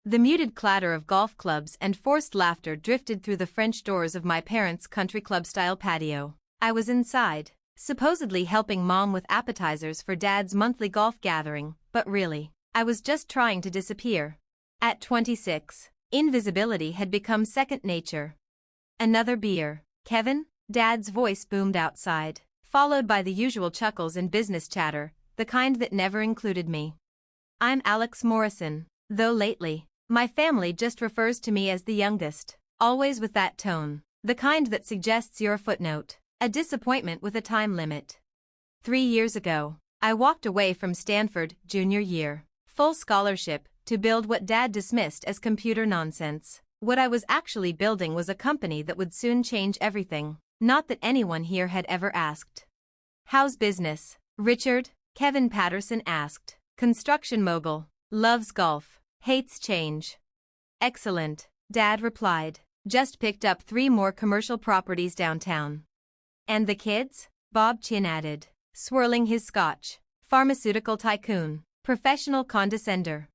The muted clatter of golf clubs and forced laughter drifted through the French doors of my parents' country club-style patio. I was inside, supposedly helping Mom with appetizers for Dad's monthly golf gathering, but really, I was just trying to disappear. At 26, invisibility had become second nature. Another beer, Kevin? Dad's voice boomed outside, followed by the usual chuckles and business chatter, the kind that never included me. I'm Alex Morrison, though lately, my family just refers to me as the youngest, always with that tone, the kind that suggests you're a footnote, a disappointment with a time limit. 3 years ago, I walked away from Stanford junior year, full scholarship, to build what Dad dismissed as computer nonsense. What I was actually building was a company that would soon change everything, not that anyone here had ever asked. How's business, Richard? Kevin Patterson asked. Construction mogul, loves golf, hates change. Excellent, Dad replied. Just picked up 3 more commercial properties downtown. And the kids? Bob Chin added, swirling his scotch. Pharmaceutical tycoon, professional condescender.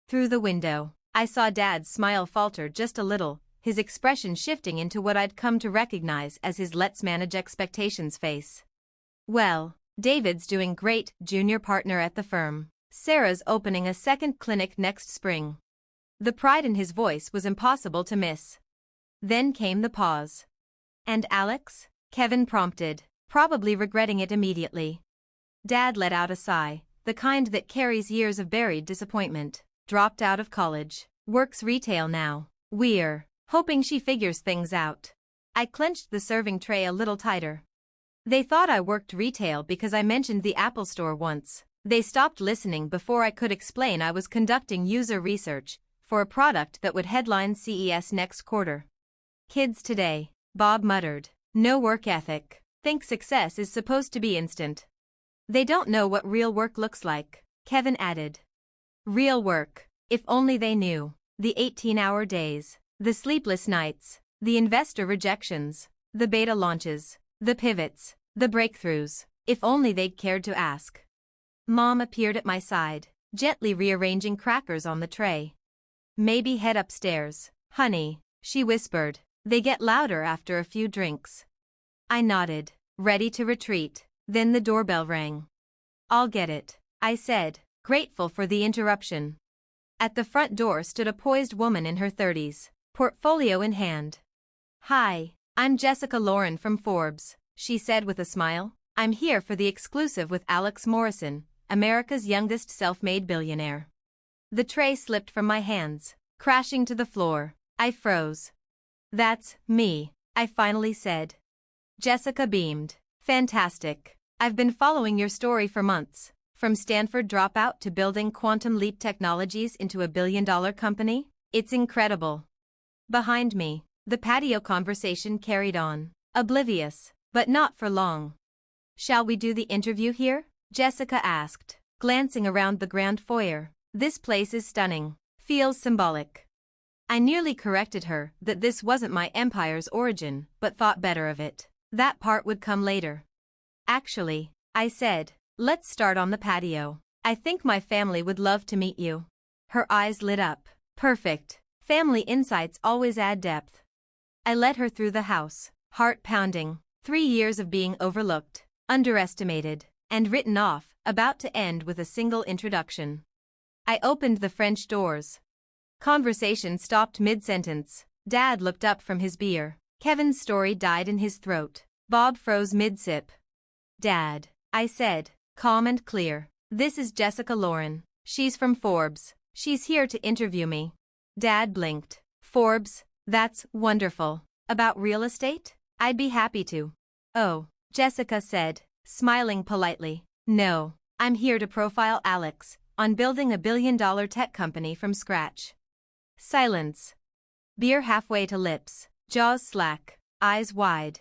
Through the window, I saw Dad's smile falter just a little, his expression shifting into what I'd come to recognize as his let's manage expectations face. Well, David's doing great, junior partner at the firm. Sarah's opening a second clinic next spring. The pride in his voice was impossible to miss. Then came the pause. And Alex? Kevin prompted, probably regretting it immediately. Dad let out a sigh, the kind that carries years of buried disappointment. Dropped out of college, works retail now. We're hoping she figures things out. I clenched the serving tray a little tighter. They thought I worked retail because I mentioned the Apple Store once. They stopped listening before I could explain I was conducting user research for a product that would headline CES next quarter. Kids today, Bob muttered, no work ethic, think success is supposed to be instant. They don't know what real work looks like, Kevin added. Real work, if only they knew. The 18-hour days, the sleepless nights, the investor rejections, the beta launches, the pivots, the breakthroughs, if only they'd cared to ask. Mom appeared at my side, gently rearranging crackers on the tray. Maybe head upstairs, honey, she whispered. They get louder after a few drinks. I nodded, ready to retreat. Then the doorbell rang. I'll get it, I said, grateful for the interruption. At the front door stood a poised woman in her 30s, portfolio in hand. Hi, I'm Jessica Lauren from Forbes, she said with a smile. I'm here for the exclusive with Alex Morrison, America's youngest self-made billionaire. The tray slipped from my hands, crashing to the floor. I froze. That's me, I finally said. Jessica beamed. Fantastic. I've been following your story for months, from Stanford dropout to building quantum leap technologies into a billion-dollar company. It's incredible. Behind me, the patio conversation carried on, oblivious, but not for long. Shall we do the interview here? Jessica asked, glancing around the grand foyer. This place is stunning. Feels symbolic. I nearly corrected her that this wasn't my empire's origin, but thought better of it. That part would come later. Actually, I said, let's start on the patio. I think my family would love to meet you. Her eyes lit up. Perfect. Family insights always add depth. I led her through the house, heart pounding. 3 years of being overlooked, underestimated, and written off, about to end with a single introduction. I opened the French doors. Conversation stopped mid-sentence. Dad looked up from his beer. Kevin's story died in his throat. Bob froze mid-sip. Dad, I said, calm and clear. This is Jessica Lauren. She's from Forbes. She's here to interview me. Dad blinked. Forbes? That's wonderful. About real estate? I'd be happy to. Oh, Jessica said, smiling politely. No, I'm here to profile Alex on building a billion-dollar tech company from scratch. Silence. Beer halfway to lips, jaws slack, eyes wide.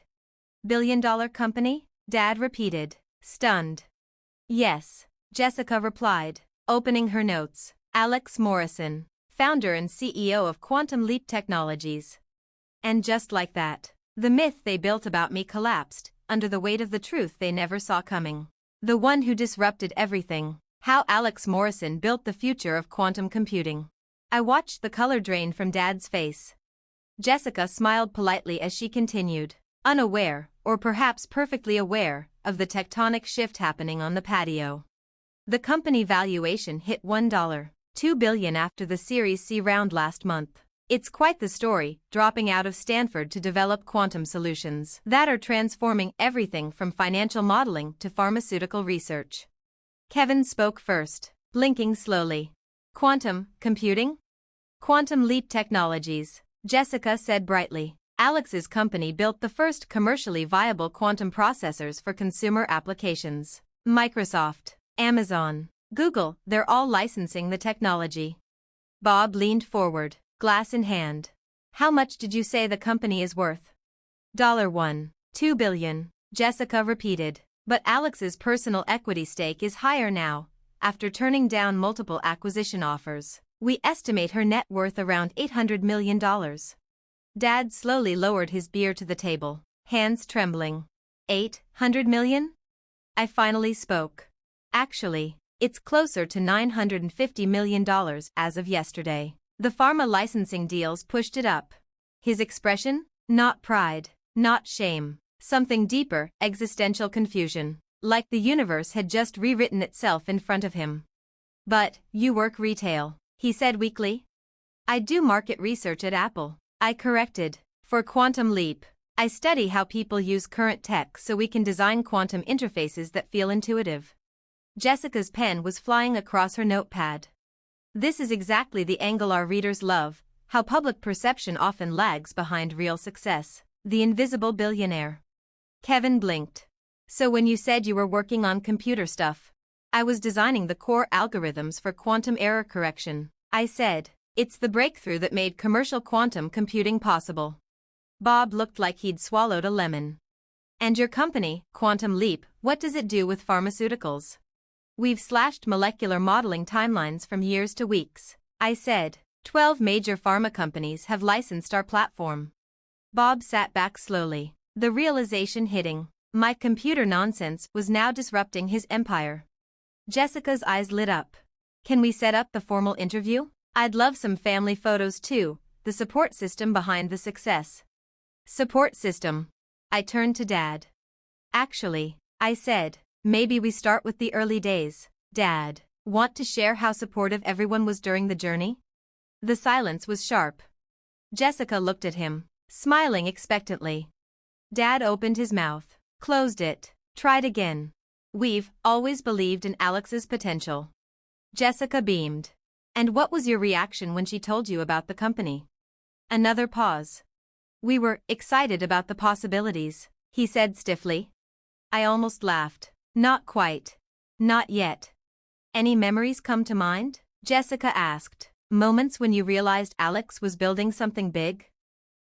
Billion-dollar company? Dad repeated, stunned. Yes, Jessica replied, opening her notes. Alex Morrison, founder and CEO of Quantum Leap Technologies. And just like that, the myth they built about me collapsed under the weight of the truth they never saw coming. The one who disrupted everything. How Alex Morrison built the future of quantum computing. I watched the color drain from Dad's face. Jessica smiled politely as she continued, unaware, or perhaps perfectly aware, of the tectonic shift happening on the patio. The company valuation hit $1.2 billion after the Series C round last month. It's quite the story, dropping out of Stanford to develop quantum solutions that are transforming everything from financial modeling to pharmaceutical research. Kevin spoke first, blinking slowly. Quantum computing? Quantum leap technologies, Jessica said brightly. Alex's company built the first commercially viable quantum processors for consumer applications. Microsoft, Amazon, Google, they're all licensing the technology. Bob leaned forward, glass in hand. How much did you say the company is worth? $1.2 billion, Jessica repeated. But Alex's personal equity stake is higher now. After turning down multiple acquisition offers, we estimate her net worth around $800 million. Dad slowly lowered his beer to the table, hands trembling. $800 million? I finally spoke. Actually, it's closer to $950 million as of yesterday. The pharma licensing deals pushed it up. His expression? Not pride, not shame. Something deeper, existential confusion, like the universe had just rewritten itself in front of him. But, you work retail, he said weakly. I do market research at Apple, I corrected. For Quantum Leap, I study how people use current tech so we can design quantum interfaces that feel intuitive. Jessica's pen was flying across her notepad. This is exactly the angle our readers love, how public perception often lags behind real success. The invisible billionaire. Kevin blinked. So when you said you were working on computer stuff, I was designing the core algorithms for quantum error correction, I said. It's the breakthrough that made commercial quantum computing possible. Bob looked like he'd swallowed a lemon. And your company, Quantum Leap, what does it do with pharmaceuticals? We've slashed molecular modeling timelines from years to weeks, I said. 12 major pharma companies have licensed our platform. Bob sat back slowly, the realization hitting. My computer nonsense was now disrupting his empire. Jessica's eyes lit up. Can we set up the formal interview? I'd love some family photos too, the support system behind the success. Support system. I turned to Dad. Actually, I said, maybe we start with the early days. Dad, want to share how supportive everyone was during the journey? The silence was sharp. Jessica looked at him, smiling expectantly. Dad opened his mouth, closed it, tried again. We've always believed in Alex's potential. Jessica beamed. And what was your reaction when she told you about the company? Another pause. We were excited about the possibilities, he said stiffly. I almost laughed. Not quite. Not yet. Any memories come to mind? Jessica asked. Moments when you realized Alex was building something big?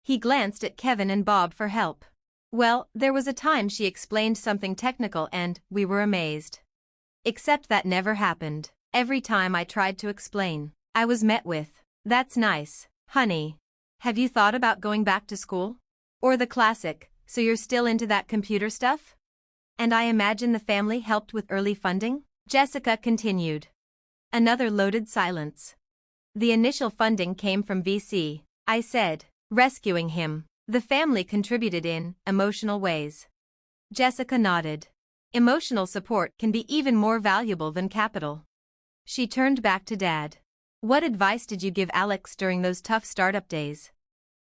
He glanced at Kevin and Bob for help. Well, there was a time she explained something technical and we were amazed. Except that never happened. Every time I tried to explain, I was met with, "That's nice, honey. Have you thought about going back to school?" Or the classic, "So you're still into that computer stuff?" And I imagine the family helped with early funding? Jessica continued. Another loaded silence. The initial funding came from VC, I said, rescuing him. The family contributed in emotional ways. Jessica nodded. Emotional support can be even more valuable than capital. She turned back to Dad. What advice did you give Alex during those tough startup days?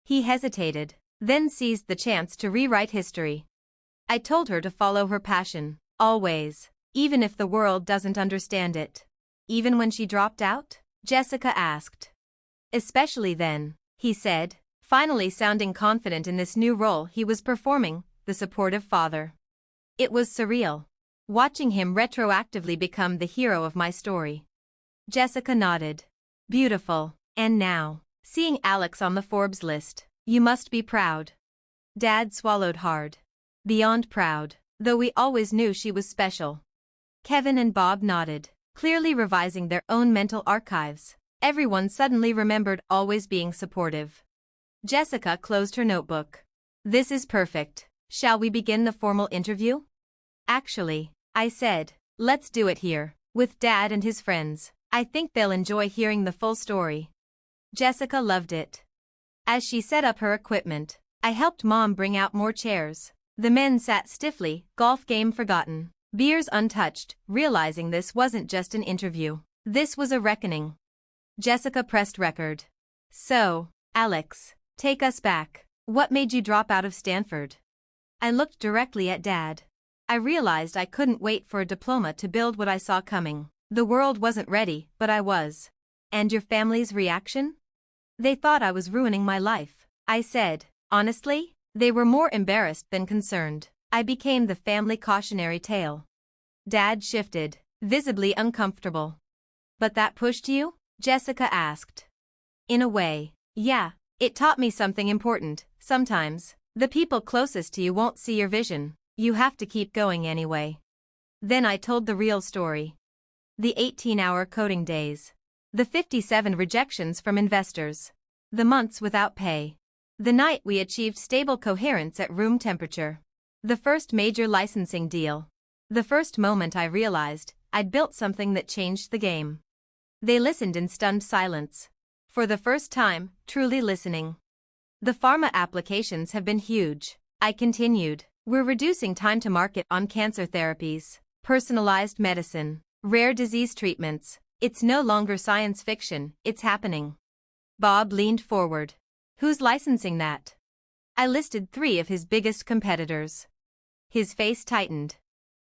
He hesitated, then seized the chance to rewrite history. I told her to follow her passion, always, even if the world doesn't understand it. Even when she dropped out? Jessica asked. Especially then, he said, finally sounding confident in this new role he was performing, the supportive father. It was surreal, watching him retroactively become the hero of my story. Jessica nodded. Beautiful. And now, seeing Alex on the Forbes list, you must be proud. Dad swallowed hard. Beyond proud, though we always knew she was special. Kevin and Bob nodded, clearly revising their own mental archives. Everyone suddenly remembered always being supportive. Jessica closed her notebook. This is perfect. Shall we begin the formal interview? Actually, I said, let's do it here, with Dad and his friends. I think they'll enjoy hearing the full story. Jessica loved it. As she set up her equipment, I helped Mom bring out more chairs. The men sat stiffly, golf game forgotten, beers untouched, realizing this wasn't just an interview. This was a reckoning. Jessica pressed record. So, Alex, take us back. What made you drop out of Stanford? I looked directly at Dad. I realized I couldn't wait for a diploma to build what I saw coming. The world wasn't ready, but I was. And your family's reaction? They thought I was ruining my life. I said, honestly, they were more embarrassed than concerned. I became the family cautionary tale. Dad shifted, visibly uncomfortable. But that pushed you? Jessica asked. In a way, yeah. It taught me something important. Sometimes, the people closest to you won't see your vision. You have to keep going anyway. Then I told the real story. The 18-hour coding days. The 57 rejections from investors. The months without pay. The night we achieved stable coherence at room temperature. The first major licensing deal. The first moment I realized I'd built something that changed the game. They listened in stunned silence. For the first time, truly listening. The pharma applications have been huge. I continued. We're reducing time to market on cancer therapies, personalized medicine, rare disease treatments. It's no longer science fiction, it's happening. Bob leaned forward. Who's licensing that? I listed 3 of his biggest competitors. His face tightened.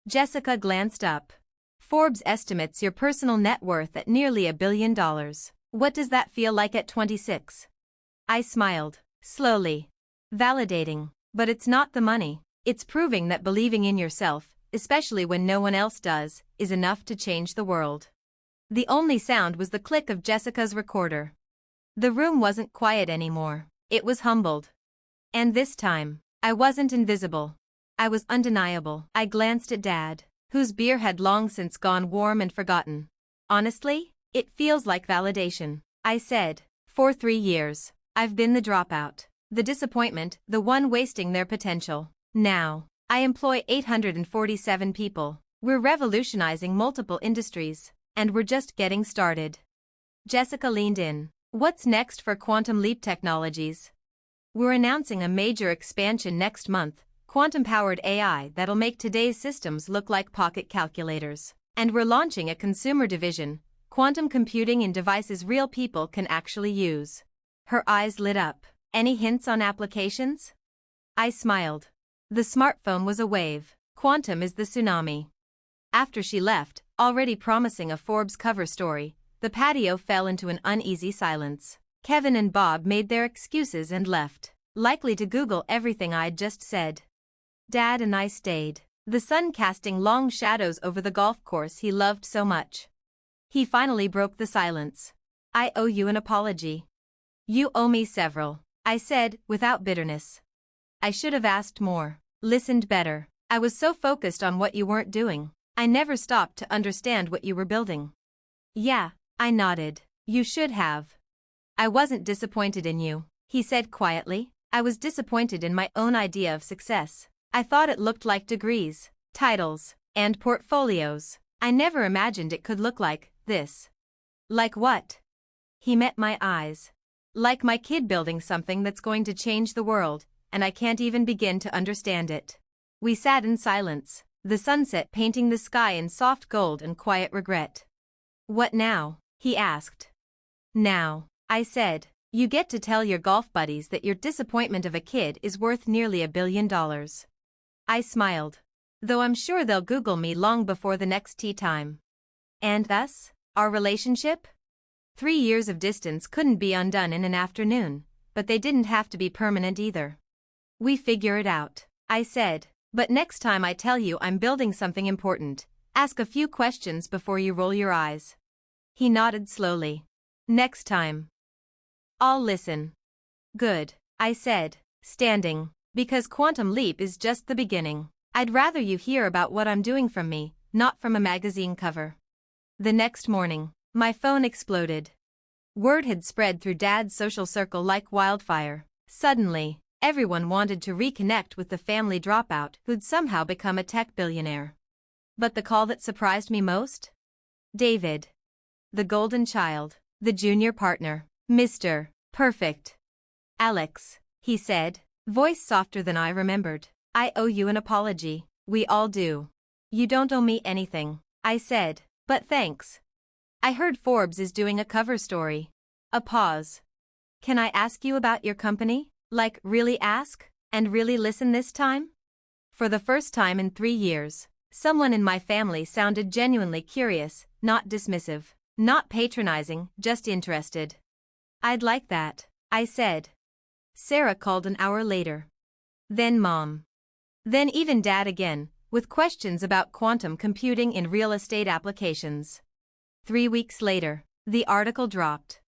Jessica glanced up. Forbes estimates your personal net worth at nearly $1 billion. What does that feel like at 26? I smiled, slowly. Validating. But it's not the money. It's proving that believing in yourself, especially when no one else does, is enough to change the world. The only sound was the click of Jessica's recorder. The room wasn't quiet anymore. It was humbled. And this time, I wasn't invisible. I was undeniable. I glanced at Dad, whose beer had long since gone warm and forgotten. Honestly, it feels like validation. I said, for 3 years, I've been the dropout, the disappointment, the one wasting their potential. Now, I employ 847 people. We're revolutionizing multiple industries, and we're just getting started. Jessica leaned in. What's next for Quantum Leap Technologies? We're announcing a major expansion next month, quantum-powered AI that'll make today's systems look like pocket calculators. And we're launching a consumer division, quantum computing in devices real people can actually use. Her eyes lit up. Any hints on applications? I smiled. The smartphone was a wave. Quantum is the tsunami. After she left, already promising a Forbes cover story, the patio fell into an uneasy silence. Kevin and Bob made their excuses and left, likely to Google everything I'd just said. Dad and I stayed, the sun casting long shadows over the golf course he loved so much. He finally broke the silence. I owe you an apology. You owe me several, I said, without bitterness. I should have asked more, listened better. I was so focused on what you weren't doing. I never stopped to understand what you were building. Yeah, I nodded. You should have. I wasn't disappointed in you, he said quietly. I was disappointed in my own idea of success. I thought it looked like degrees, titles, and portfolios. I never imagined it could look like this. Like what? He met my eyes. Like my kid building something that's going to change the world, and I can't even begin to understand it. We sat in silence, the sunset painting the sky in soft gold and quiet regret. What now? He asked. Now, I said, you get to tell your golf buddies that your disappointment of a kid is worth nearly $1 billion. I smiled. Though I'm sure they'll Google me long before the next tea time. And us? Our relationship? 3 years of distance couldn't be undone in an afternoon, but they didn't have to be permanent either. We figure it out, I said, but next time I tell you I'm building something important, ask a few questions before you roll your eyes. He nodded slowly. Next time. I'll listen. Good, I said, standing, because Quantum Leap is just the beginning. I'd rather you hear about what I'm doing from me, not from a magazine cover. The next morning, my phone exploded. Word had spread through Dad's social circle like wildfire. Suddenly, everyone wanted to reconnect with the family dropout who'd somehow become a tech billionaire. But the call that surprised me most? David. The golden child, the junior partner, Mr. Perfect. Alex, he said, voice softer than I remembered. I owe you an apology. We all do. You don't owe me anything, I said, but thanks. I heard Forbes is doing a cover story. A pause. Can I ask you about your company? Like, really ask? And really listen this time? For the first time in 3 years, someone in my family sounded genuinely curious, not dismissive, not patronizing, just interested. I'd like that, I said. Sarah called an hour later. Then Mom. Then even Dad again, with questions about quantum computing in real estate applications. 3 weeks later, the article dropped.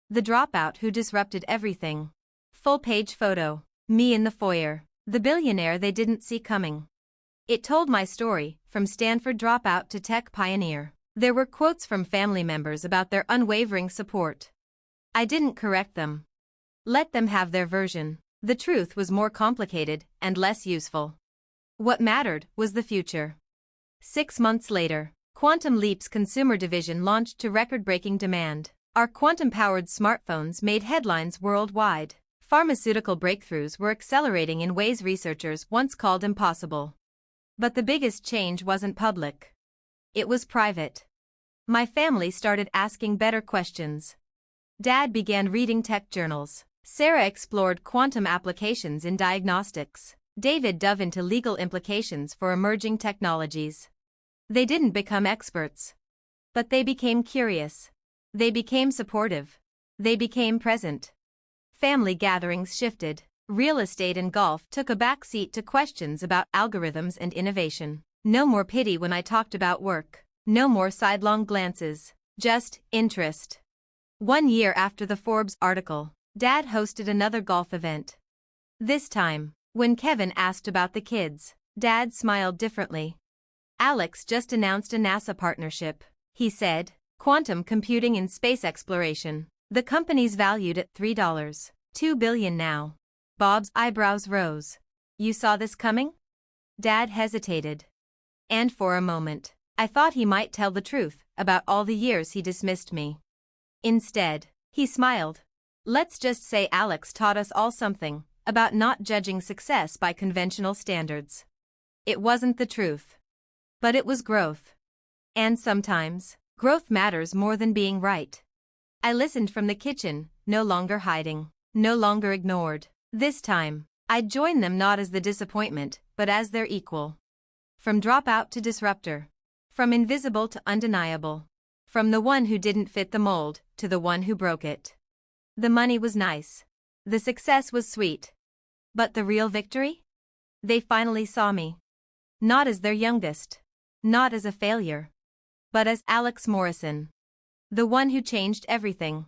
The dropout who disrupted everything. Full-page photo. Me in the foyer. The billionaire they didn't see coming. It told my story, from Stanford dropout to tech pioneer. There were quotes from family members about their unwavering support. I didn't correct them. Let them have their version. The truth was more complicated and less useful. What mattered was the future. 6 months later, Quantum Leap's consumer division launched to record-breaking demand. Our quantum-powered smartphones made headlines worldwide. Pharmaceutical breakthroughs were accelerating in ways researchers once called impossible. But the biggest change wasn't public. It was private. My family started asking better questions. Dad began reading tech journals. Sarah explored quantum applications in diagnostics. David dove into legal implications for emerging technologies. They didn't become experts. But they became curious. They became supportive. They became present. Family gatherings shifted. Real estate and golf took a back seat to questions about algorithms and innovation. No more pity when I talked about work. No more sidelong glances. Just interest. 1 year after the Forbes article, Dad hosted another golf event. This time, when Kevin asked about the kids, Dad smiled differently. Alex just announced a NASA partnership, he said. Quantum computing in space exploration. The company's valued at $3.2 billion now. Bob's eyebrows rose. You saw this coming? Dad hesitated. And for a moment, I thought he might tell the truth about all the years he dismissed me. Instead, he smiled. Let's just say Alex taught us all something about not judging success by conventional standards. It wasn't the truth. But it was growth. And sometimes, growth matters more than being right. I listened from the kitchen, no longer hiding, no longer ignored. This time, I'd join them not as the disappointment, but as their equal. From dropout to disruptor. From invisible to undeniable. From the one who didn't fit the mold, to the one who broke it. The money was nice. The success was sweet. But the real victory? They finally saw me. Not as their youngest. Not as a failure. But as Alex Morrison. The one who changed everything.